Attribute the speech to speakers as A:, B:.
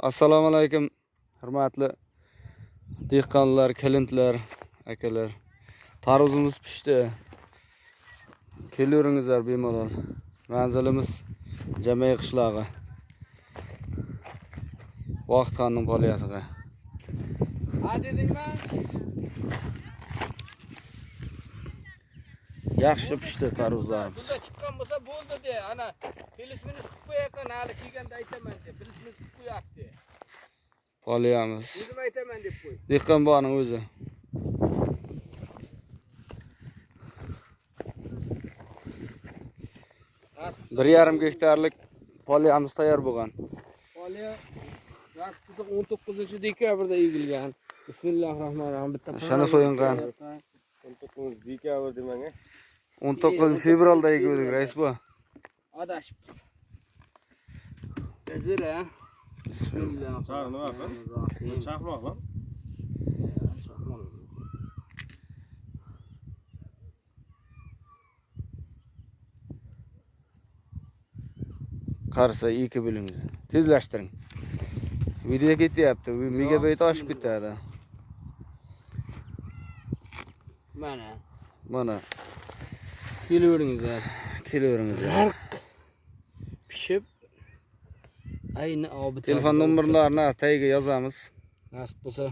A: Assalomu alaykum, hurmatli dehqonlar, kelintlar, akalar. Tarvuzimiz pishdi. Kelaveringizlar bemalol. Manzilimiz Jamay qishlog'i. Vaqt qanning poliyasiga.
B: Ha dedingmi?
A: Yaxshi pishdi tarvuzlarimiz.
B: Bunda chiqqan bo'lsa bo'ldi de. Ana filsmini siqib qo'yayotgan hali kelganda aytaman de. Filsmini siqib qo'yapti.
A: Poliyamiz.
B: O'zim aytaman deb qo'y.
A: Dehqonboning o'zi. Bir yarim gektarlik poliyamiz tayyor bo'lgan.
B: Poliya rasmisi 19-dekabrda egilgan. Bismillahirrohmanirrohim. Bitta
A: Shana so'yingan.
C: 19 dekabr demang.
A: 19 fevralda egildik, rais bu.
B: Adashibmiz. Tezira. Bismillah.
C: Chaq nima qil? Chaqmoq lan.
A: Qarsa 2 bo'limiz. Tezlashtiring. Video ketyapti. Megabayt oshib ketadi. Mana.
B: Kelaveringizlar.
A: Kelaveringizlar.
B: Pishib ayni obi
A: Telefon nomerlarini tagiga yozamiz.
B: nasib bo'lsa